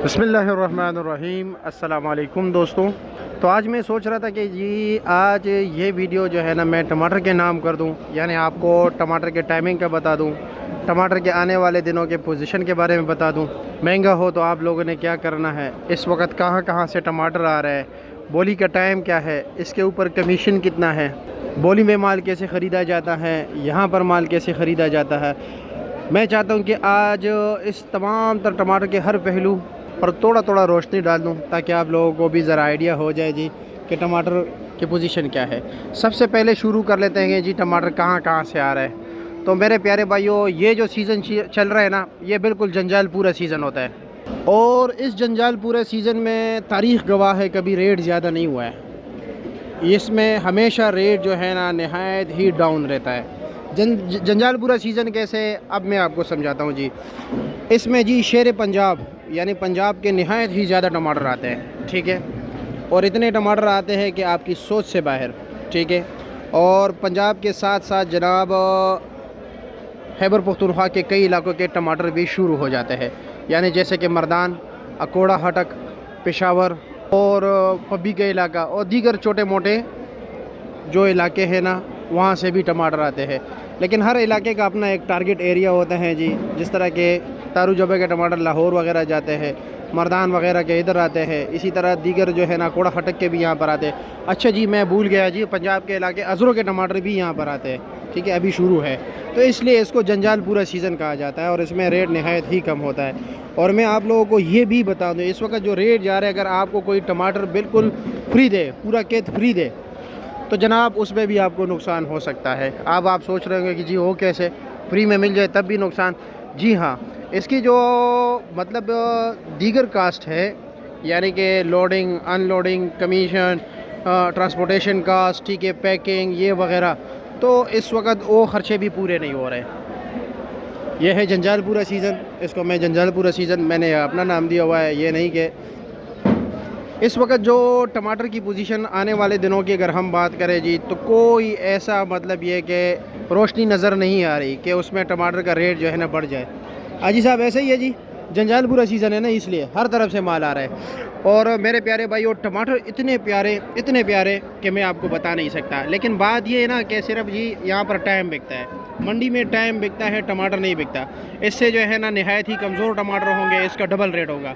बिस्मिल्लाहिर्रहमानिर्रहीम। अस्सलाम वालेकुम दोस्तों। तो आज मैं सोच रहा था कि जी आज ये वीडियो जो है ना मैं टमाटर के नाम कर दूं, यानी आपको टमाटर के टाइमिंग का बता दूं, टमाटर के आने वाले दिनों के पोजीशन के बारे में बता दूं। महंगा हो तो आप लोगों ने क्या करना है, इस वक्त कहां कहां से टमाटर आ रहा है, बोली का टाइम क्या है, इसके ऊपर कमीशन कितना है, बोली में माल कैसे ख़रीदा जाता है, यहाँ पर माल कैसे ख़रीदा जाता है। मैं चाहता हूँ कि आज इस तमाम तर टमाटर के हर पहलू पर थोड़ा थोड़ा रोशनी डाल दूँ, ताकि आप लोगों को भी ज़रा आइडिया हो जाए जी कि टमाटर की पोजीशन क्या है। सबसे पहले शुरू कर लेते हैं जी टमाटर कहाँ कहाँ से आ रहा है। तो मेरे प्यारे भाइयों, ये जो सीज़न चल रहा है ना, ये बिल्कुल जंजाल पूरा सीज़न होता है, और इस जंजाल पूरे सीज़न में तारीख़ गवाह है कभी रेट ज़्यादा नहीं हुआ है। इसमें हमेशा रेट जो है ना नहायत ही डाउन रहता है। जंजाल पूरा सीज़न कैसे, अब मैं आपको समझाता हूँ जी। इसमें जी शेर पंजाब यानी पंजाब के नहायत ही ज़्यादा टमाटर आते हैं, ठीक है, और इतने टमाटर आते हैं कि आपकी सोच से बाहर, ठीक है। और पंजाब के साथ साथ जनाब खैबर पख्तूनख्वा के कई इलाकों के टमाटर भी शुरू हो जाते हैं, यानी जैसे कि मर्दान, अकोड़ा, हटक, पेशावर और पब्बी का इलाका और दीगर छोटे मोटे जो इलाके हैं ना, वहाँ से भी टमाटर आते हैं। लेकिन हर इलाके का अपना एक टारगेट एरिया होता है जी। जिस तरह के तारू जबे के टमाटर लाहौर वगैरह जाते हैं, मर्दान वगैरह के इधर आते हैं, इसी तरह दीगर जो है ना कोड़ा हटक के भी यहाँ पर आते हैं। अच्छा जी, मैं भूल गया जी, पंजाब के इलाके अजरों के टमाटर भी यहाँ पर आते हैं, ठीक है, अभी शुरू है। तो इसलिए इसको जंजाल पूरा सीज़न कहा जाता है और इसमें रेट नहायत ही कम होता है। और मैं आप लोगों को ये भी बता दूँ, इस वक्त जो रेट जा रहा है, अगर आपको कोई टमाटर बिल्कुल फ्री दे, पूरा खेत फ्री दे, तो जनाब उसमें भी आपको नुकसान हो सकता है। अब आप सोच रहे होंगे कि जी वो कैसे, फ्री में मिल जाए तब भी नुकसान। जी हाँ, इसकी जो मतलब दीगर कास्ट है, यानी कि loading, unloading, commission, transportation cost, ठीक है, पैकिंग, ये वगैरह, तो इस वक्त वो ख़र्चे भी पूरे नहीं हो रहे। यह है जंजाल पूरा सीज़न। इसको मैं जंजाल पूरा सीज़न मैंने अपना नाम दिया हुआ है, ये नहीं कि इस वक्त जो टमाटर की पोजीशन आने वाले दिनों की अगर हम बात करें जी, तो कोई ऐसा मतलब ये कि रोशनी नज़र नहीं आ रही कि उसमें टमाटर का रेट जो है ना बढ़ जाए। हाजी साहब ऐसे ही है जी, जंजाल पूरा सीज़न है ना, इसलिए हर तरफ से माल आ रहा है। और मेरे प्यारे भाई, और टमाटर इतने प्यारे कि मैं आपको बता नहीं सकता। लेकिन बात ये है ना कि सिर्फ जी यहाँ पर टाइम बिकता है, मंडी में टाइम बिकता है, टमाटर नहीं बिकता। इससे जो है ना नहायत ही कमज़ोर टमाटर होंगे, इसका डबल रेट होगा।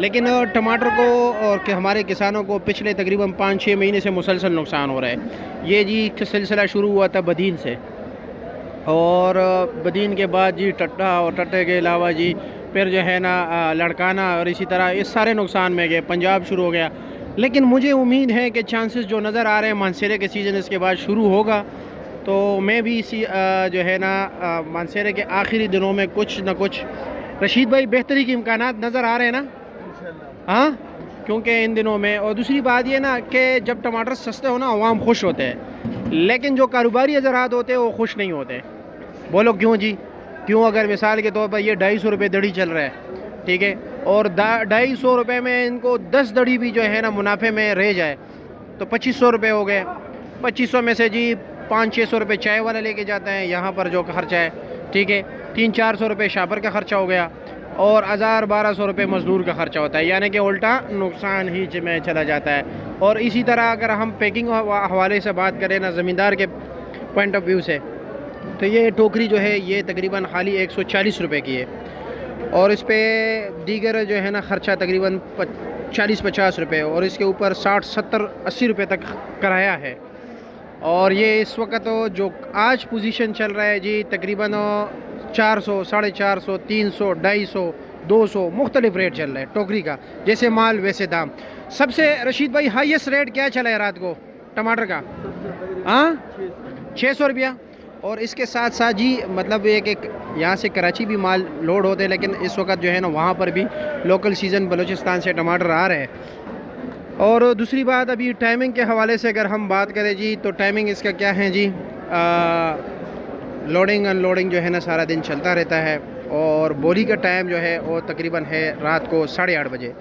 लेकिन टमाटर को और कि हमारे किसानों को पिछले तकरीबन 5-6 महीने से मुसलसल नुकसान हो रहा है। ये जी सिलसिला शुरू हुआ था बदीन से, और बदीन के बाद जी टट्टा, और टट्टे के अलावा जी फिर जो है ना लड़काना, और इसी तरह इस सारे नुकसान में गए। पंजाब शुरू हो गया। लेकिन मुझे उम्मीद है कि चांसेस जो नज़र आ रहे हैं, मानसेरे के सीज़न इसके बाद शुरू होगा, तो मैं भी इसी जो है ना मानसेरे के आखिरी दिनों में कुछ न कुछ, रशीद भाई, बेहतरी के इम्कानात नज़र आ रहे हैं ना, हाँ, क्योंकि इन दिनों में। और दूसरी बात ये ना कि जब टमाटर सस्ते हो ना, अवाम खुश होते हैं, लेकिन जो कारोबारी हज़रात होते हैं वो खुश नहीं होते। बोलो क्यों जी, क्यों? अगर मिसाल के तौर पर ये 250 रुपये दड़ी चल रहा है, ठीक है, और 250 रुपये में इनको 10 दड़ी भी जो है ना मुनाफे में रह जाए, तो 2500 रुपये हो गए। 2500 में से जी 500-600 रुपये चाय वाला लेके जाते हैं, यहाँ पर जो खर्चा है, ठीक है, 300-400 रुपये शापर का खर्चा हो गया, और 1000-1200 रुपये मज़दूर का ख़र्चा होता है, यानी कि उल्टा नुकसान ही में चला जाता है। और इसी तरह अगर हम पैकिंग हवाले से बात करें ना, ज़मींदार के पॉइंट ऑफ व्यू से, तो ये टोकरी जो है ये तकरीबन खाली 140 रुपये की है, और इस पर दीगर जो है ना ख़र्चा तकरीबन 40-50 रुपये, और इसके ऊपर 60-70-80 रुपये तक किराया है। और ये इस वक्त जो आज पोजीशन चल रहा है जी, तकरीबन 400, 450, 300, 250, 200 मुख्तलिफ रेट चल रहा है टोकरी का। जैसे माल वैसे दाम। सबसे रशीद भाई हाईएस्ट रेट क्या चला है रात को टमाटर का? हाँ, 600 रुपया। और इसके साथ साथ जी मतलब एक यहाँ से कराची भी माल लोड होते हैं, लेकिन इस वक्त जो है ना वहाँ पर भी लोकल सीज़न बलूचिस्तान से टमाटर आ रहे हैं। और दूसरी बात, अभी टाइमिंग के हवाले से अगर हम बात करें जी, तो टाइमिंग इसका क्या है जी, लोडिंग अनलोडिंग जो है ना सारा दिन चलता रहता है, और बोली का टाइम जो है वो तकरीबन है रात को 8:30 बजे।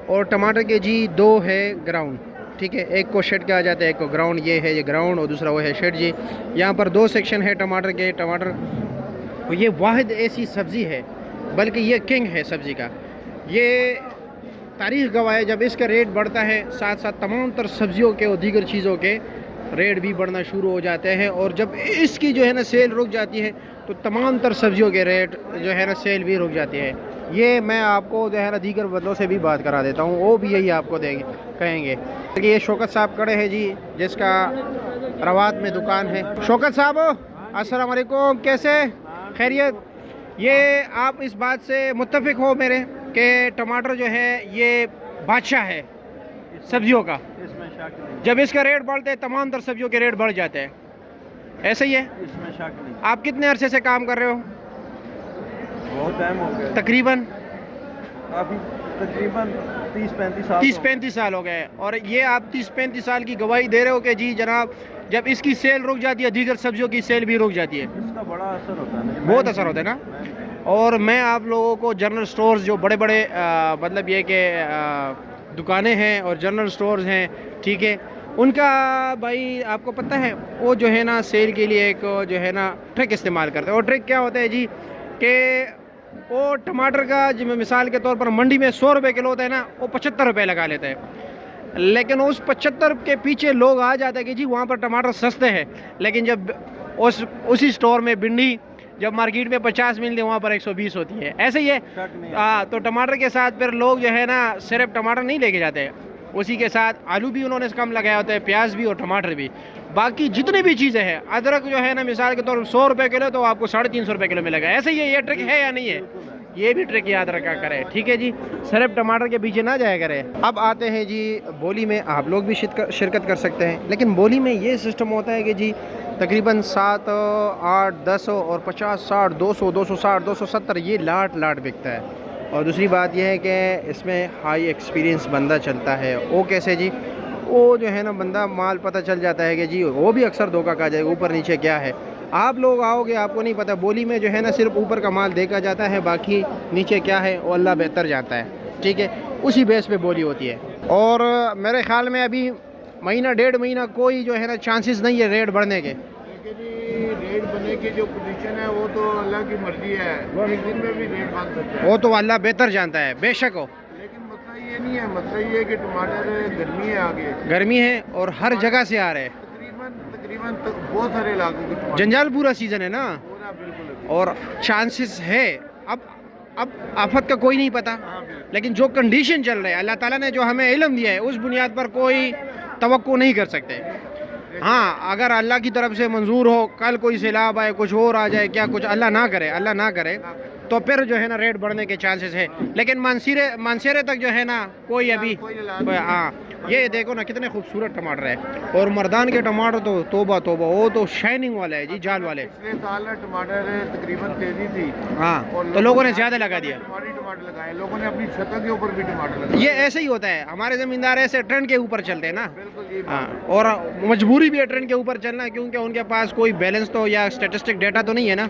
और टमाटर के जी 2 है ग्राउंड, ठीक है, एक को शेड कहा जाता है, एक को ग्राउंड, ये है ये ग्राउंड, और दूसरा वो है शेड जी। यहाँ पर 2 सेक्शन है टमाटर के। टमाटर ये वाहिद ऐसी सब्ज़ी है, बल्कि ये किंग है सब्ज़ी का। ये तारीख गवाह है, जब इसका रेट बढ़ता है साथ साथ तमाम तर सब्जियों के और दीगर चीज़ों के रेट भी बढ़ना शुरू हो जाते हैं। और जब इसकी जो है ना सेल रुक जाती है तो तमाम तर सब्जियों के रेट जो है ना सेल भी रुक जाती है। ये मैं आपको जो है ना दीगर बंदों से भी बात करा देता हूँ, वो भी यही आपको देंगे कहेंगे। तो ये शौकत साहब खड़े हैं जी, जिसका रवात में दुकान है। शौकत साहब अस्सलाम वालेकुम, कैसे खैरियत? ये आप इस बात से मुत्तफिक हो मेरे कि टमाटर जो है ये बादशाह है सब्जियों का? इसमें शक नहीं, जब इसका रेट बढ़ते हैं तमाम तर सब्जियों के रेट बढ़ जाते हैं, ऐसे ही है? इसमें शक नहीं। आप कितने अरसे से काम कर रहे हो? बहुत टाइम हो गया, तकरीबन अभी तकरीबन 30-35 साल। 30-35 साल हो गए। और ये आप 30-35 साल की गवाही दे रहे हो कि जी जनाब जब इसकी सेल रुक जाती है दीगर सब्जियों की सेल भी रुक जाती है? इसका बड़ा असर होता है ना, बहुत असर होता है ना। और मैं आप लोगों को जनरल स्टोर्स जो बड़े बड़े मतलब ये कि दुकानें हैं और जनरल स्टोर्स हैं, ठीक है, उनका भाई आपको पता है वो जो है ना सेल के लिए एक जो है ना ट्रिक इस्तेमाल करते हैं। और ट्रिक क्या होता है जी कि वो टमाटर का जो मिसाल के तौर पर मंडी में 100 रुपये किलो होता है ना, वो 75 रुपये लगा लेते हैं। लेकिन उस 75 के पीछे लोग आ जाते हैं कि जी वहाँ पर टमाटर सस्ते हैं, लेकिन जब उसी स्टोर में भिंडी जब मार्केट में 50 मिलती है वहाँ पर 120 होती है। ऐसे ही है। हाँ, तो टमाटर के साथ फिर लोग जो है ना सिर्फ टमाटर नहीं लेके जाते हैं, उसी के साथ आलू भी उन्होंने कम लगाया होता है, प्याज भी और टमाटर भी, बाकी जितनी भी चीज़ें हैं। अदरक जो है ना मिसाल के तौर पर 100 रुपये किलो तो आपको 350 रुपये किलो मिलेगा। ऐसे ही है। ये ट्रिक है या नहीं है? ये भी ट्रिक याद रखा करें, ठीक है जी, सिर्फ टमाटर के पीछे ना जाया करें। अब आते हैं जी बोली में, आप लोग भी शिरकत कर सकते हैं, लेकिन बोली में ये सिस्टम होता है कि जी तकरीबन 7, 8, 10 और 50, 60, 200, 260, 270 ये लाट बिकता है। और दूसरी बात यह है कि इसमें हाई एक्सपीरियंस बंदा चलता है। वो कैसे जी? वो जो है ना बंदा माल पता चल जाता है कि जी वो भी अक्सर धोखा खा जाएगा, ऊपर नीचे क्या है। आप लोग आओगे आपको नहीं पता, बोली में जो है ना सिर्फ ऊपर का माल देखा जाता है, बाकी नीचे क्या है वो अल्लाह बेहतर जानता है, ठीक है, उसी बेस पे बोली होती है। और मेरे ख्याल में अभी महीना 1.5 महीना कोई जो है ना चांसेस नहीं है रेट बढ़ने के। रेट बनने की जो पोजीशन है वो तो अल्लाह की मर्जी है, वो एक दिन में भी रेट बन सकता है, वो तो अल्लाह बेहतर जानता है, बेशक हो। लेकिन मसला ये नहीं है, मसला ये है कि टमाटर गर्मी है, आगे गर्मी है और हर जगह से आ रहे हैं, तकरीबन बहुत सारे इलाकों के टमाटर, जंजाल पूरा सीजन है ना, पूरा बिल्कुल। और चांसेस है। अब आफत का कोई नहीं पता, लेकिन जो कंडीशन चल रहा है अल्लाह ताला ने जो हमें इल्म दिया है उस बुनियाद पर कोई तवक्को नहीं कर सकते। हाँ, अगर अल्लाह की तरफ से मंजूर हो, कल कोई सैलाब आए, कुछ और आ जाए, क्या कुछ अल्लाह ना करे तो फिर जो है ना रेट बढ़ने के चांसेस है। लेकिन मानसेरे तक जो है ना कोई अभी हाँ, ये देखो ना कितने खूबसूरत टमाटर है। और मर्दान के टमाटर तो तोबा वो तो शाइनिंग वाला है जी, जाल वाले। पिछले साल टमाटर तकरीबन तेजी थी, हाँ, तो लोगों ने ज्यादा लगा दिया, टमाटर लगाए, लोगों ने अपनी छतों के ऊपर भी टमाटर लगाए। ये ऐसे ही होता है, हमारे जमींदार ऐसे ट्रेंड के ऊपर चलते हैं ना। बिल्कुल। हाँ, और मजबूरी भी है ट्रेंड के ऊपर चलना, क्योंकि उनके पास कोई बैलेंस तो या स्टेटिस्टिक डेटा तो नहीं है ना।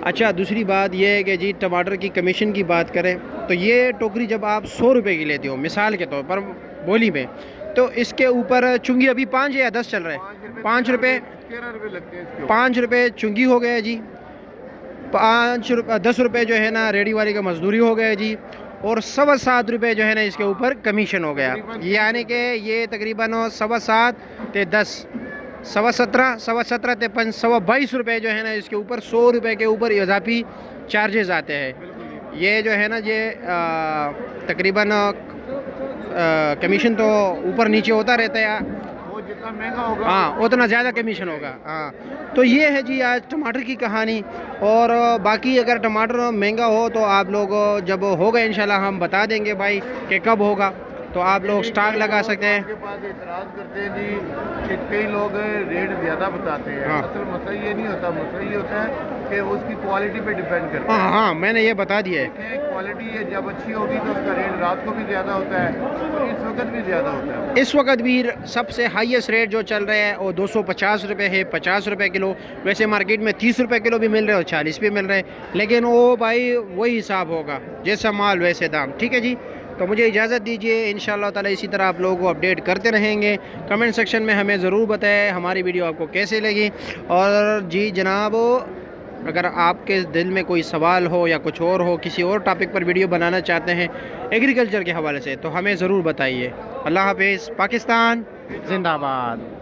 अच्छा, दूसरी बात यह है कि जी टमाटर की कमीशन की बात करें तो ये टोकरी जब आप 100 रुपये की लेते हो मिसाल के तौर पर बोली में, तो इसके ऊपर चुंगी अभी 5 या 10 चल रहे हैं, 5 रुपये 5 रुपये चुंगी हो गया जी, 10 रुपये जो है ना रेडी वाली का मजदूरी हो गया जी, और 7.25 रुपये जो है ना इसके ऊपर कमीशन हो गया। यानी कि ये तकरीबन 7.25 ते 10 17.5 ते 22 रुपये जो है ना इसके ऊपर 100 रुपये के ऊपर इजाफी चार्जेस आते हैं। ये जो है ना ये तकरीबन कमीशन तो ऊपर नीचे होता रहता है, वो जितना महंगा होगा हाँ उतना ज़्यादा कमीशन होगा। हाँ, तो ये है जी आज टमाटर की कहानी। और बाकी अगर टमाटर महंगा हो तो आप लोग जब होगा इंशाल्लाह हम बता देंगे भाई कि कब होगा, तो आप लोग स्टॉक लगा सकते हैं। के पास एतराज़ करते हैं जी कि कई लोग रेट ज़्यादा बताते हैं। हाँ। असल मसला ये नहीं होता, मसला ये होता है कि उसकी क्वालिटी पे डिपेंड करता है। हाँ, मैंने ये बता दिया है। क्वालिटी जब अच्छी होगी तो उसका रेट रात को भी ज़्यादा होता है और इस वक्त भी ज़्यादा होता है। इस वक्त भी सबसे हाईएस्ट रेट जो चल रहा है वो 250 रुपये है, 50 रुपये किलो। वैसे मार्केट में 30 रुपये किलो भी मिल रहे हैं और 40 भी मिल रहे हैं, लेकिन वो भाई वही हिसाब होगा, जैसा माल वैसे दाम। ठीक है जी, तो मुझे इजाज़त दीजिए, इंशाअल्लाह ताला इसी तरह आप लोगों को अपडेट करते रहेंगे। कमेंट सेक्शन में हमें ज़रूर बताएं हमारी वीडियो आपको कैसे लगी। और जी जनाब अगर आपके दिल में कोई सवाल हो या कुछ और हो, किसी और टॉपिक पर वीडियो बनाना चाहते हैं एग्रीकल्चर के हवाले से, तो हमें ज़रूर बताइए। अल्लाह हाफिज़। पाकिस्तान जिंदाबाद।